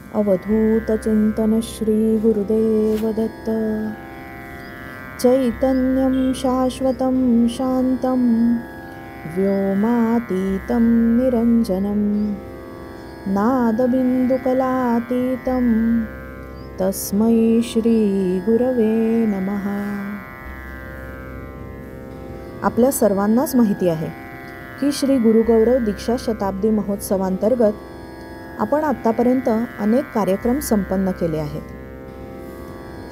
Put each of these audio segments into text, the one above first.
अवधूत चिंतन श्री गुरुदेव दत्त। चैतन्यं शाश्वतं शांतं व्योमातीतं निरंजनं नादबिंदुकलातीतं तस्मै श्री गुरवे नमः। आपल्या सर्वांनाच माहिती आहे की श्री गुरुगौरव दीक्षा शताब्दी महोत्सवांतर्गत आपण आत्तापर्यंत अनेक कार्यक्रम संपन्न केले आहेत।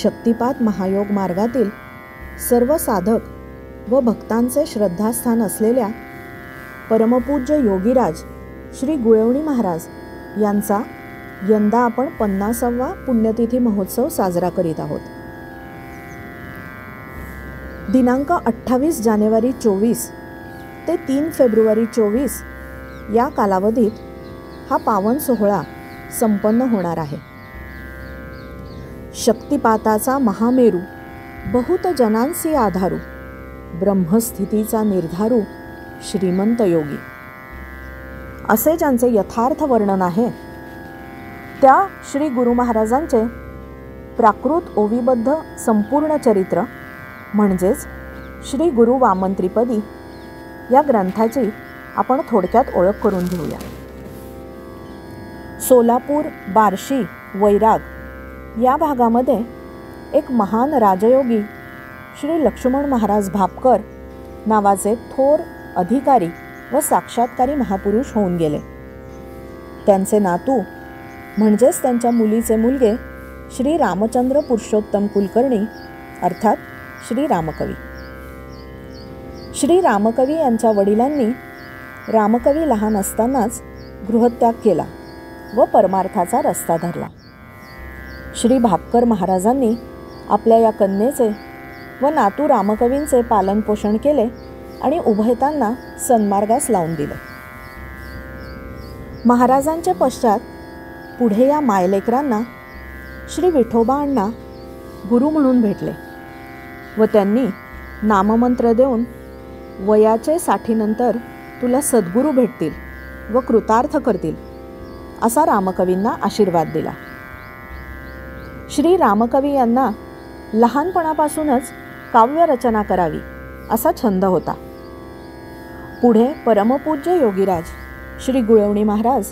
शक्तिपात महायोग मार्गातील सर्व साधक व भक्तांचे श्रद्धास्थान असलेल्या परमपूज्य योगीराज श्री गुळवणी महाराज यांचा यंदा आपण 50वा पुण्यतिथी महोत्सव साजरा करीत आहोत। दिनांक 28 जानेवारी 24 ते 3 फेब्रुवारी 24 या कालावधीत हा पावन सोहळा संपन्न होणार आहे। शक्तिपाताचा महामेरू बहुत जनांसी आधारू ब्रह्मस्थितीचा निर्धारू श्रीमंत योगी असे ज्यांचे यथार्थ वर्णन आहे त्या श्री गुरु महाराजांचे प्राकृत ओवीबद्ध संपूर्ण चरित्र म्हणजेच श्री गुरु वामन त्रिपदी या ग्रंथाची आपण थोडक्यात ओळख करून घेऊया। सोलापूर, बार्शी, वैराग या भागामध्ये एक महान राजयोगी श्री लक्ष्मण महाराज भापकर नावाचे थोर अधिकारी व साक्षात्कारी महापुरुष होऊन गेले। त्यांचे नातू म्हणजेच त्यांच्या मुलीचे मुलगे श्री रामचंद्र पुरुषोत्तम कुलकर्णी अर्थात श्री रामकवी। श्री रामकवी यांच्या वडिलांनी रामकवी लहान असतानाच गृहत्याग केला व परमार्थाचा रस्ता धरला। श्री भापकर महाराजांनी आपल्या या कन्येचे व नातू रामकवींचे पालनपोषण केले आणि उभयतांना सन्मार्गास लावून दिले। महाराजांच्या पश्चात पुढे या मायलेकरांना श्री विठोबा अण्णा गुरु म्हणून भेटले व त्यांनी नाममंत्र देऊन वयाचे 60 नंतर तुला सद्गुरू भेटतील व कृतार्थ करतील असा रामकवींना आशीर्वाद दिला। श्री रामकवी यांना लहानपणापासूनच काव्य रचना करावी असा छंद होता। पुढे परमपूज्य योगीराज श्री गुळवणी महाराज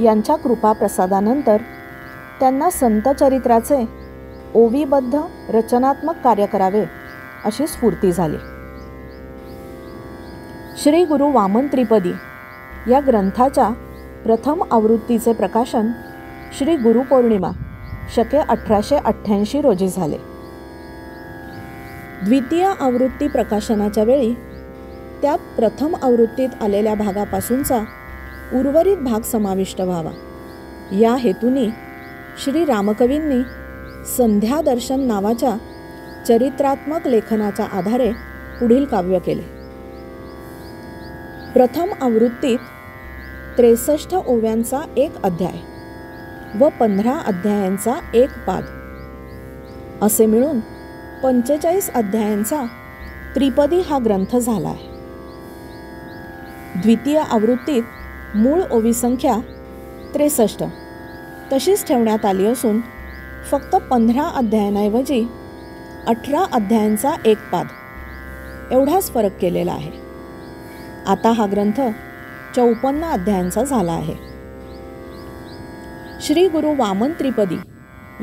यांच्या कृपा प्रसादानंतर त्यांना संत चरित्राचे ओवीबद्ध रचनात्मक कार्य करावे अशी स्फूर्ती झाली। श्री गुरु वामन त्रिपदी या ग्रंथाच्या प्रथम आवृत्तीचे प्रकाशन श्री गुरुपौर्णिमा शके 1888 रोजी झाले। द्वितीय आवृत्ती प्रकाशनाच्या वेळी त्यात प्रथम आवृत्तीत आलेल्या भागापासूनचा उर्वरित भाग समाविष्ट व्हावा या हेतूने श्री रामकवींनी संध्या दर्शन नावाच्या चरित्रात्मक लेखनाच्या आधारे पुढील काव्य केले। प्रथम आवृत्तीत 63 ओव्यांचा एक अध्याय व 15 अध्यायांचा एक पाद असे मिळून 45 अध्यायांचा त्रिपदी हा ग्रंथ झाला आहे। द्वितीय आवृत्तीत मूळ ओवी संख्या 63 तशीच ठेवण्यात आली असून फक्त 15 अध्यायांऐवजी 18 अध्यायांचा एक पाद एवढाच फरक केलेला आहे। आता हा ग्रंथ 54 अध्यायांचा झाला आहे। श्री गुरु वामन त्रिपदी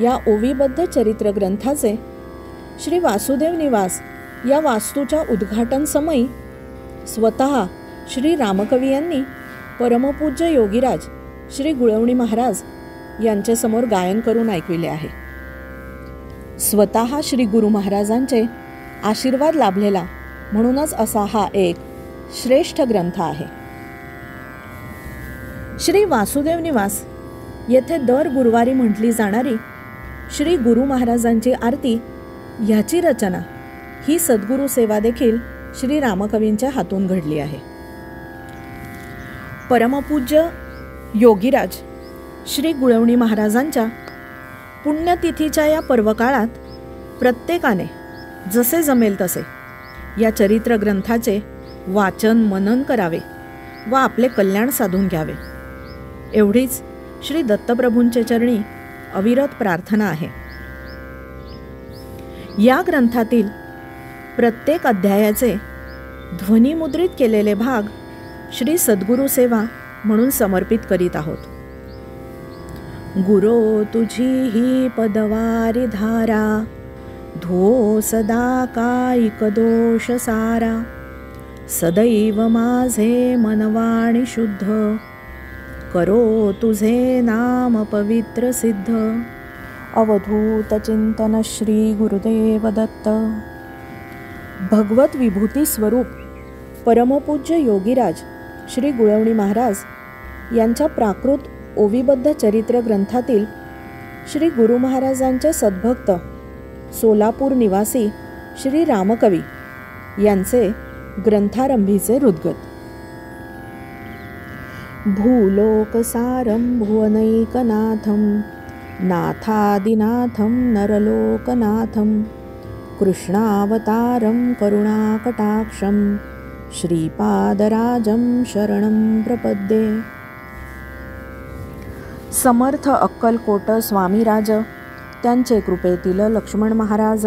या ओवीबद्ध चरित्र ग्रंथाचे श्री वासुदेव निवास या वास्तूच्या उद्घाटन समयी स्वतः श्री रामकवी यांनी परमपूज्य योगीराज श्री गुळवणी महाराज यांचे समोर गायन करून ऐकविले आहे। स्वतः श्री गुरु महाराजांचे आशीर्वाद लाभलेला म्हणूनच असा हा एक श्रेष्ठ ग्रंथ आहे। श्री वासुदेव निवास येथे दर गुरुवारी म्हटली जाणारी श्री गुरु महाराजांची आरती ह्याची रचना ही सद्गुरू सेवा देखील श्री रामकवींच्या हातून घडली आहे। परमपूज्य योगीराज श्री गुळवणी महाराजांच्या पुण्यतिथीच्या या पर्वकाळात प्रत्येकाने जसे जमेल तसे या चरित्र ग्रंथाचे वाचन मनन करावे व आपले कल्याण साधून घ्यावे एवढीच श्री दत्तप्रभूंचे चरणी अविरत प्रार्थना आहे. या ग्रंथातील प्रत्येक अध्यायाचे ध्वनिमुद्रित केलेले भाग श्री सद्गुरु सेवा म्हणून समर्पित करीत आहोत. गुरो तुझी ही पदवारी धारा, धो सदा कायिक दोष सारा. सदैव माझे मनवाणी शुद्ध, करो तुझे नाम पवित्र सिद्ध. अवधूत चिंतन श्री गुरुदेव दत्त. भगवत विभूती स्वरूप परमपूज्य योगीराज श्री गुळवणी महाराज यांच्या प्राकृत ओवीबद्ध चरित्र ग्रंथातील श्री गुरु महाराजांचे सद्भक्त सोलापूर निवासी श्री रामकवी यांचे ग्रंथारंभीचे हृद्गत. भूलोकसारं भुवनैकनाथं, नाथादिनाथं नरलोकनाथं, कृष्णावतारं करुणाकटाक्षं, श्रीपादराजं शरणं प्रपद्ये. समर्थ अक्कलकोट स्वामीराज त्यांचे कृपेतील लक्ष्मण महाराज,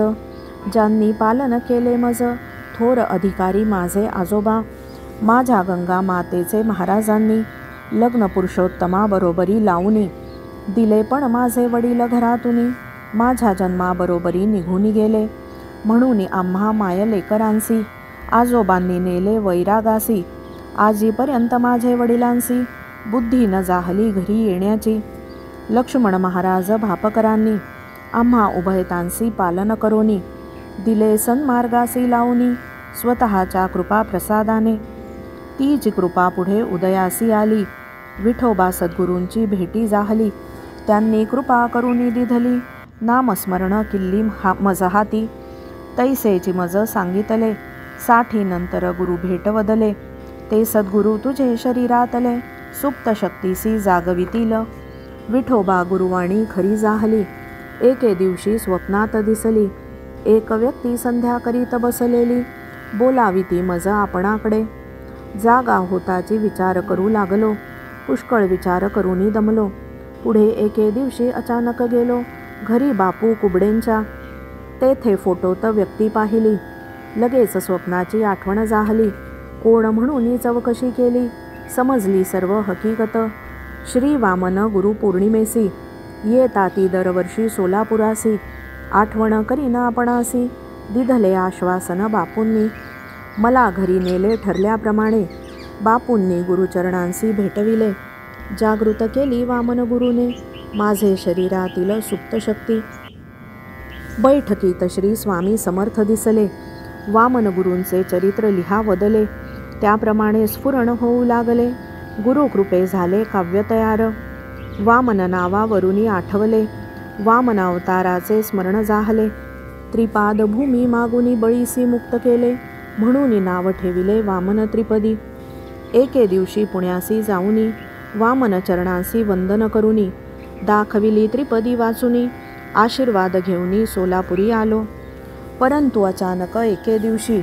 ज्यांनी पालन केले मज थोर अधिकारी माझे आजोबा. माझ्या गंगा मातेचे महाराजांनी लग्न पुरुषोत्तमाबरोबरी लावूनी दिले, पण माझे वडील घरातूनी माझ्या जन्माबरोबरी निघून गेले. म्हणून आम्हा मायलेकरांसी आजोबांनी नेले वैरागासी. आजीपर्यंत माझे वडिलांसी बुद्धी न जाहली घरी येण्याची. लक्ष्मण महाराज भापकरांनी आम्हा उभयतांसी पालन करोनी दिले सन्मार्गासी लावूनी. स्वतःच्या कृपा प्रसादाने तीच कृपा पुढे उदयासी आली. विठोबा सद्गुरूंची भेटी जाहली, त्यांनी कृपा करुनी दिधली. नामस्मरण किल्ली मजहाती, तैसेची मज सांगितले. साठी नंतर गुरु भेट वदले, ते सद्गुरु तुझे शरीरातले. सुप्त शक्तीसी जागवितील, विठोबा गुरुवाणी खरी जाहली. एके दिवशी स्वप्नात दिसली, एक व्यक्ती संध्या करीत बसलेली. बोलाविती मज आपणाकडे, जागा होताची विचार करू लागलो. पुष्कळ विचार करूनी दमलो. पुढे एके दिवशी अचानक गेलो घरी बापू कुबडेंच्या. तेथे फोटोत व्यक्ती पाहिली. लगेच स्वप्नाची आठवण जाहली. कोण म्हणून चौकशी केली, समजली सर्व हकीकत. श्री वामन गुरु पौर्णिमेसी येताती दरवर्षी सोलापुरासी. आठवण करीना आपणासी, दिधले आश्वासन बापूंनी. मला घरी नेले ठरल्याप्रमाणे, बापूंनी गुरुचरणांसी भेटविले. जागृत केली वामन गुरुने माझे शरीरातील सुप्त शक्ती. बैठकीत श्री स्वामी समर्थ दिसले. वामन गुरूंचे चरित्र लिहा वदले, त्याप्रमाणे स्फुरण होऊ लागले. गुरुकृपे झाले काव्य तयार. वामन नावावरुनी आठवले, वामन अवताराचे स्मरण जाहले. त्रिपाद भूमी मागुनी बळीसी मुक्त केले, म्हणून नाव ठेविले वामन त्रिपदी. एके दिवशी पुण्यासी जाऊनी, वामन चरणांसी वंदन करुनी. दाखविली त्रिपदी वाचुनी, आशीर्वाद घेऊनी सोलापुरी आलो. परंतु अचानक एके दिवशी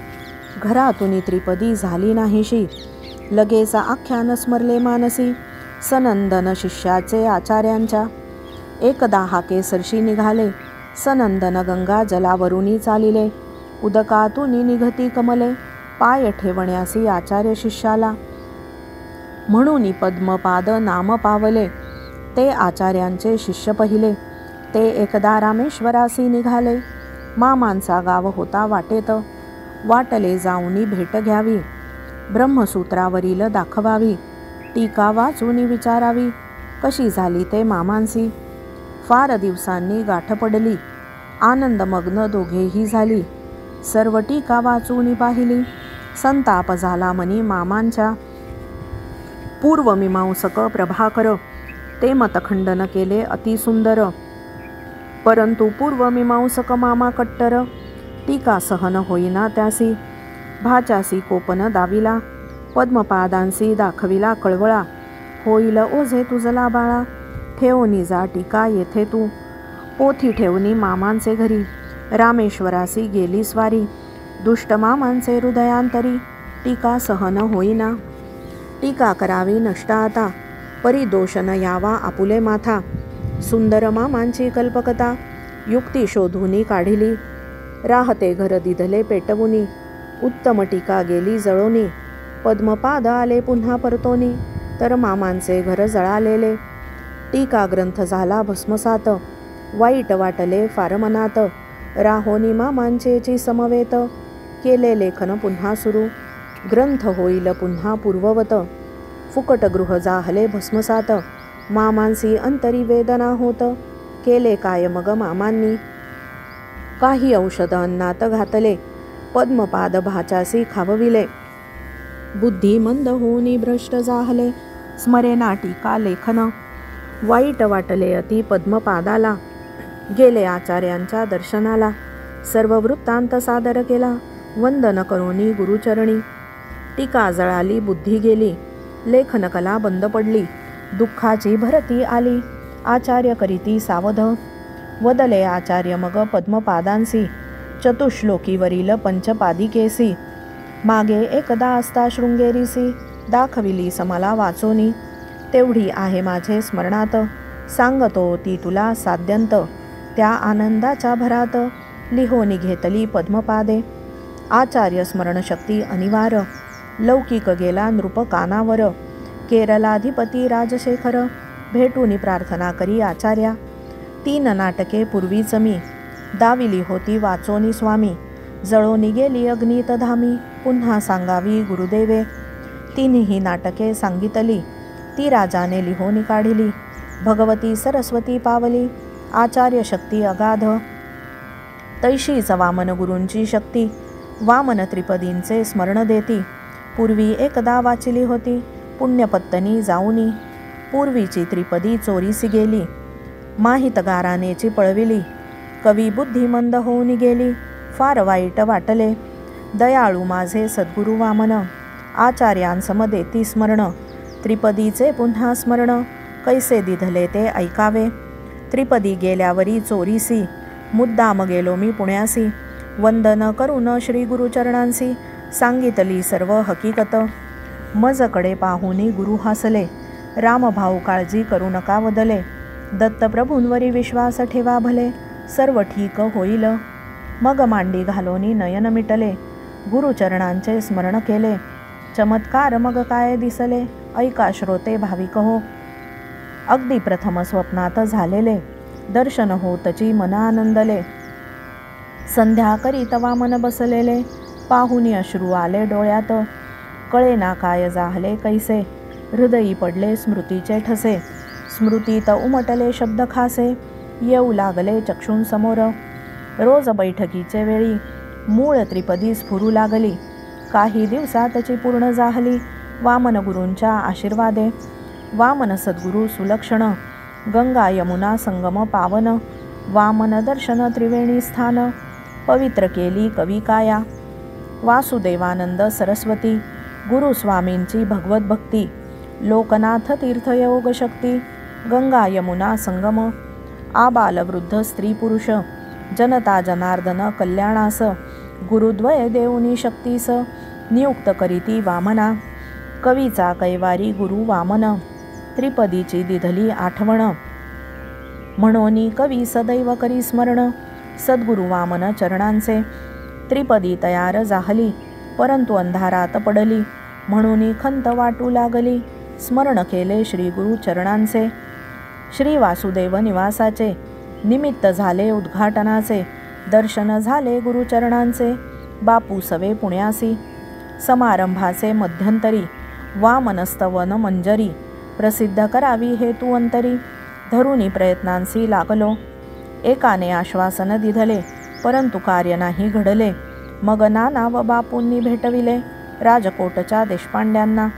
घरातून त्रिपदी झाली नाहीशी. लगेच आख्यान स्मरले मानसी, सनंदन शिष्याचे आचार्यांच्या. एकदा हाके सरशी निघाले, सनंदन गंगा जलावरुनी चालिले. उदकातून निघती कमले, पाय ठेवण्यासी आचार्य शिष्याला. म्हणून पद्मपाद नाम पावले, ते आचार्यांचे शिष्य पहिले. ते एकदा रामेश्वरासी निघाले. मामांचा गाव होता वाटेत, वाटले जाऊनी भेट घ्यावी. ब्रह्मसूत्रावरील दाखवावी, टीका वाचून विचारावी. कशी झाली ते मामांसी. फार दिवसांनी गाठ पडली, आनंदमग्न दोघेही झाली. सर्व टीका वाचून पाहिली, संताप झाला मनी मामांच्या. पूर्वमीमांसक प्रभाकर ते मतखंडन केले अतिसुंदर. परंतु पूर्वमीमांसक मामा कट्टर, टीका सहन होईना त्यासी. भाच्यासी कोपन दाविला, पद्मपादांसी दाखविला कळवळा. होईल ओझे तुझला बाळा, ठेवणी जा टीका येथे तू. पोथी ठेवणी मामांचे घरी, रामेश्वरासी गेली स्वारी. दुष्ट मामांचे हृदयांतरी, टीका सहन होईना. टीका करावी नष्ट आता, परी दोष न यावा आपुले माथा. सुंदर मामांची कल्पकथा युक्ती शोधुनी काढिली. राहते घर दिधले पेटवुनी. उत्तम टीका गेली जळोनी. पद्मपाद आले पुन्हा परतोनी. तर मामांचे घर जळालेले. टीका ग्रंथ झाला भस्मसात. वाईट वाटले फार मनात. राहोनी मामांचेची समवेत. केले लेखन पुन्हा सुरू. ग्रंथ होईल पुन्हा पूर्ववत. फुकट गृह जाहले भस्मसात. मामांसी अंतरी वेदना होत. केले काय मग मामांनी. काही औषध अन्नात घातले. पद्मपाद भाच्यासी खावविले. बुद्धी मंद होऊनी भ्रष्ट जाहले. स्मरेना टीका लेखन. वाईट वाटले अति पद्मपादाला. गेले आचार्यांच्या दर्शनाला. सर्व वृत्तांत सादर केला. वंदन करोनी गुरुचरणी. टीका जळाली बुद्धी गेली. लेखनकला बंद पडली. दुःखाची भरती आली. आचार्य करीती सावध. वदले आचार्य मग पद्मपादांसी. चतुश्लोकीवरील पंचपादिकेसी. मागे एकदा असता शृंगेरीसी. दाखविली समला वाचोनी. तेवढी आहे माझे स्मरणात. सांगतो ती तुला साद्यंत. त्या आनंदाच्या भरात. लिहोनी घेतली पद्मपादे. आचार्य स्मरणशक्ती अनिवार्य. लौकिक गेला नृप कानावर. केरलाधिपती राजशेखर. भेटूनी प्रार्थना करी आचार्या. 3 नाटके पूर्वीच मी. दाविली होती वाचोनी स्वामी. जळोनी गेली अग्नीत धामी. पुन्हा सांगावी गुरुदेवे. 3ही नाटके सांगितली. ती राजाने लिहोनी काढिली. भगवती सरस्वती पावली. आचार्य शक्ती अगाध. तैशीच वामन गुरूंची शक्ती. वामन त्रिपदींचे स्मरण देती. पूर्वी एकदा वाचिली होती. पुण्यपत्तनी जाऊनी. पूर्वीची त्रिपदी चोरीसी गेली. माहितगारानेची पळविली. कवी बुद्धिमंद होऊन गेली. फार वाईट वाटले. दयाळू माझे सद्गुरु वामन. आचार्यांसम देती स्मरण. त्रिपदीचे पुन्हा स्मरण. कैसे दिधले ते ऐकावे. त्रिपदी गेल्यावरी चोरीसी. मुद्दाम गेलो मी पुण्यासी. वंदन करून श्री गुरुचरणांसी. सांगितली सर्व हकीकत. मजकडे पाहुनी गुरु हसले. रामभाऊ काळजी करू नका वदले. दत्तप्रभूंवरी विश्वास ठेवा भले. सर्व ठीक होईल. मग मांडी घालोनी नयन मिटले. गुरुचरणांचे स्मरण केले. चमत्कार मग काय दिसले. ऐका श्रोते भाविक हो. अगदी प्रथम स्वप्नात झालेले. दर्शन होतची मन आनंदले. संध्या करीत वामन बसलेले. पाहुनी अश्रू आले डोळ्यात. कळेना काय जाहले कैसे. हृदयी पडले स्मृतीचे ठसे. स्मृतीत उमटले शब्द खासे. येऊ लागले चक्षुंसमोर. रोज बैठकीचे वेळी. मूळ त्रिपदी स्फुरू लागली. काही दिवसातची पूर्ण जाहली. वामन गुरूंच्या आशीर्वादे. वामन सद्गुरू सुलक्षण. गंगा यमुना संगम पावन. वामन दर्शन त्रिवेणी स्थान. पवित्र केली कवी काया. वासुदेवानंद सरस्वती. गुरुस्वामींची भगवत भक्ती. लोकनाथ तीर्थयोग शक्ती. गंगा यमुना संगम. आबाल वृद्ध स्त्री पुरुष. जनता जनार्दन कल्याणास. गुरुद्वय देऊनी शक्तीस. नियुक्त करीती वामना. कवीचा कैवारी गुरु वामन. त्रिपदीची दिधली आठवण. म्हणोनी कवी सदैव करी स्मरण. सद्गुरु वामन चरणांचे. त्रिपदी तयार जाहली. परंतु अंधारात पडली. म्हणून खंत वाटू लागली. स्मरण केले श्री गुरु चरणांचे. श्री वासुदेव निवासाचे. निमित्त झाले उद्घाटनाचे. दर्शन झाले गुरुचरणांचे. बापू सवे पुण्यासी. समारंभाचे मध्यंतरी. वामनस्तवन मंजरी. प्रसिद्ध करावी हेतू अंतरी. धरुनी प्रयत्नांसी लागलो. एकाने आश्वासन दिधले. परंतु कार्य नाही घडले. मग नाना व बापूंनी भेटविले. राजकोटच्या देशपांड्यांना.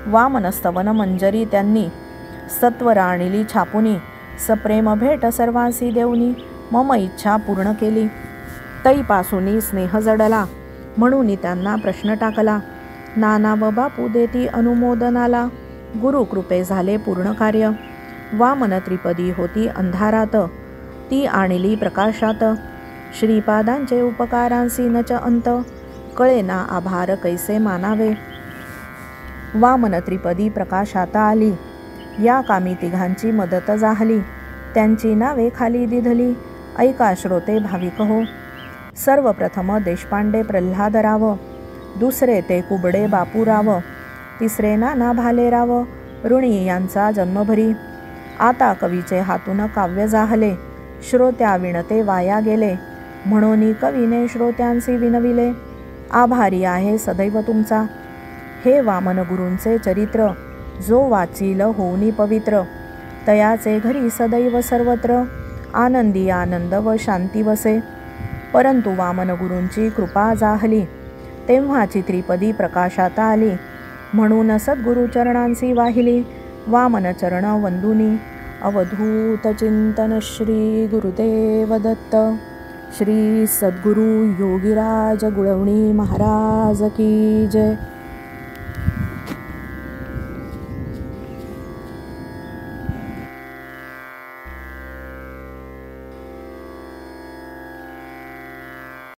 वामनस्तवन मंजरी त्यांनी. सत्वर आणिली छापुनी. सप्रेम भेट सर्वांसी देऊनी. मम इच्छा पूर्ण केली. तैपासूनी स्नेह जडला. म्हणून त्यांना प्रश्न टाकला. नाना व बापू देती अनुमोदनाला. गुरु कृपे झाले पूर्ण कार्य. वामन त्रिपदी होती अंधारात. ती आणिली प्रकाशात. श्रीपादांचे उपकारांसी नच अंत. कळेना आभार कैसे मानावे. वामन त्रिपदी प्रकाशात आली. या कामी तिघांची मदत जाहली, त्यांची नावे खाली दिधली. ऐका श्रोते भाविक हो. सर्वप्रथम देशपांडे प्रल्हादराव, दुसरे ते कुबडे बापूराव, तिसरे नाना भालेराव ऋणी यांचा जन्मभरी. आता कवीचे हातून काव्य जाहले, श्रोत्या विणते वाया गेले. म्हणून कवीने श्रोत्यांसी विनविले, आभारी आहे सदैव तुमचा. हे वामन गुरूंचे चरित्र, जो वाचील होऊनी पवित्र. तयाचे घरी सदैव सर्वत्र, आनंदी आनंद व शांती वसे. परंतु वामन गुरूंची कृपा जाहली, तेव्हाची त्रिपदी प्रकाशात आली. म्हणून सद्गुरुचरणांसी वाहिली, वामन चरण वंदुनी. अवधूत चिंतन श्री गुरुदेव दत्त. श्री सद्गुरु योगीराज गुळवणी महाराज की जय.